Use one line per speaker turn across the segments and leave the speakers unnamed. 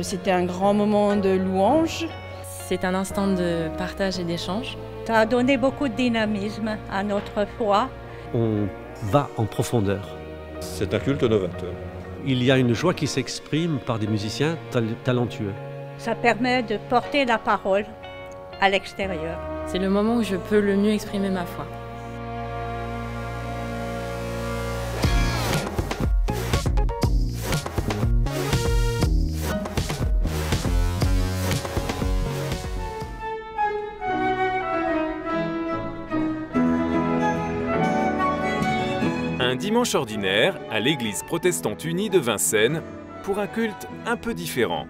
C'était un grand moment de louange.
C'est un instant de partage et d'échange.
Ça a donné beaucoup de dynamisme à notre foi.
On va en profondeur.
C'est un culte novateur.
Il y a une joie qui s'exprime par des musiciens talentueux.
Ça permet de porter la parole à l'extérieur.
C'est le moment où je peux le mieux exprimer ma foi.
Un dimanche ordinaire à l'église protestante unie de Vincennes pour un culte un peu différent.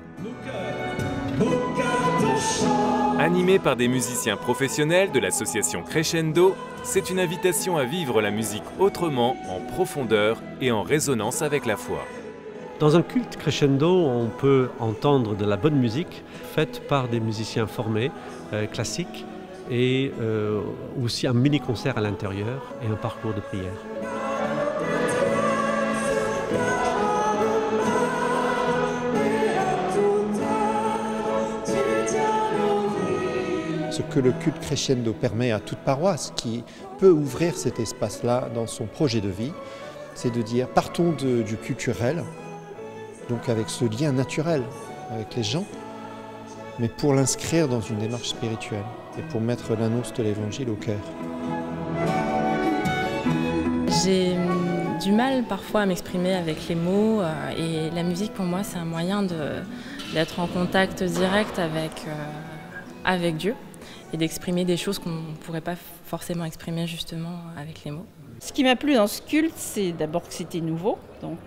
Animé par des musiciens professionnels de l'association Crescendo, c'est une invitation à vivre la musique autrement, en profondeur et en résonance avec la foi.
Dans un culte crescendo, on peut entendre de la bonne musique faite par des musiciens formés, classiques, et aussi un mini-concert à l'intérieur et un parcours de prière.
Ce que le culte crescendo permet à toute paroisse qui peut ouvrir cet espace-là dans son projet de vie, c'est de dire partons du culturel, donc avec ce lien naturel avec les gens, mais pour l'inscrire dans une démarche spirituelle et pour mettre l'annonce de l'évangile au cœur.
J'ai du mal parfois à m'exprimer avec les mots et la musique pour moi c'est un moyen d'être en contact direct avec Dieu et d'exprimer des choses qu'on ne pourrait pas forcément exprimer justement avec les mots.
Ce qui m'a plu dans ce culte, c'est d'abord que c'était nouveau, donc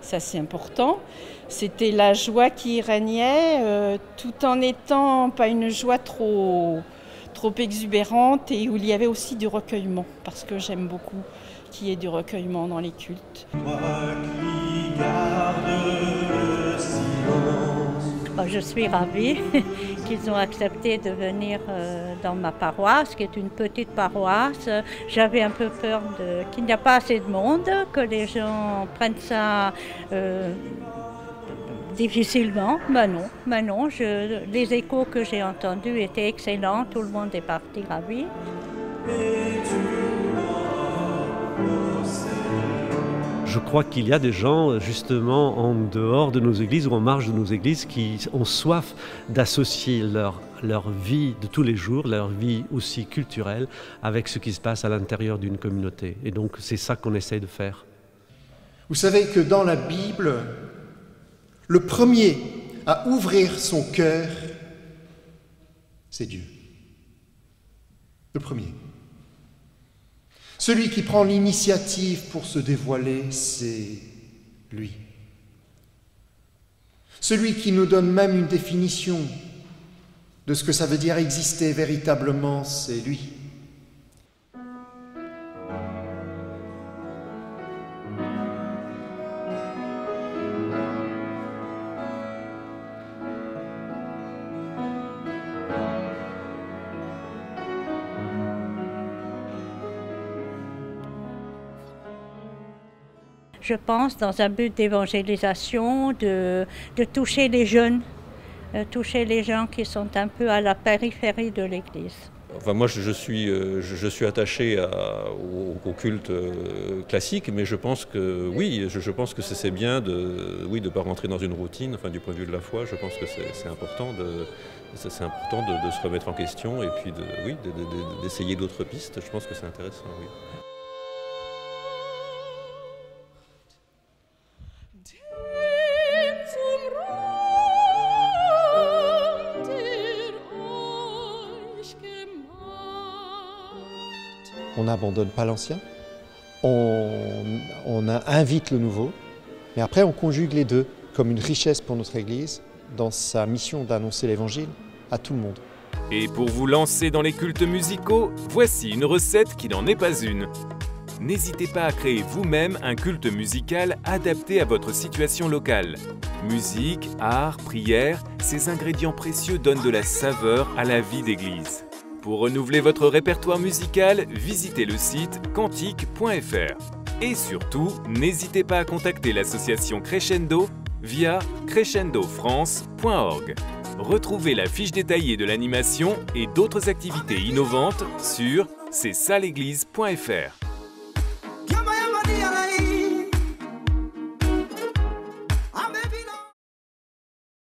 ça c'est important. C'était la joie qui régnait, tout en étant pas une joie trop exubérante et où il y avait aussi du recueillement, parce que j'aime beaucoup qu'il y ait du recueillement dans les cultes.
Je suis ravie qu'ils ont accepté de venir dans ma paroisse, qui est une petite paroisse. J'avais un peu peur qu'il n'y a pas assez de monde, que les gens prennent ça difficilement. Mais non, les échos que j'ai entendus étaient excellents, tout le monde est parti ravi.
Je crois qu'il y a des gens, justement, en dehors de nos églises ou en marge de nos églises, qui ont soif d'associer leur vie de tous les jours, leur vie aussi culturelle, avec ce qui se passe à l'intérieur d'une communauté. Et donc, c'est ça qu'on essaie de faire.
Vous savez que dans la Bible, le premier à ouvrir son cœur, c'est Dieu. Le premier. Celui qui prend l'initiative pour se dévoiler, c'est lui. Celui qui nous donne même une définition de ce que ça veut dire exister véritablement, c'est lui.
Je pense, dans un but d'évangélisation, de toucher les jeunes, toucher les gens qui sont un peu à la périphérie de l'Église.
Enfin, moi, je suis attaché au culte classique, mais je pense que oui, je pense que c'est bien de ne pas rentrer dans une routine. Enfin, du point de vue de la foi, je pense que c'est important de se remettre en question et puis d'essayer d'autres pistes. Je pense que c'est intéressant. Oui.
On n'abandonne pas l'ancien, on invite le nouveau, mais après on conjugue les deux comme une richesse pour notre Église dans sa mission d'annoncer l'Évangile à tout le monde.
Et pour vous lancer dans les cultes musicaux, voici une recette qui n'en est pas une. N'hésitez pas à créer vous-même un culte musical adapté à votre situation locale. Musique, art, prière, ces ingrédients précieux donnent de la saveur à la vie d'église. Pour renouveler votre répertoire musical, visitez le site cantique.fr. Et surtout, n'hésitez pas à contacter l'association Crescendo via crescendofrance.org. Retrouvez la fiche détaillée de l'animation et d'autres activités innovantes sur csalleglise.fr.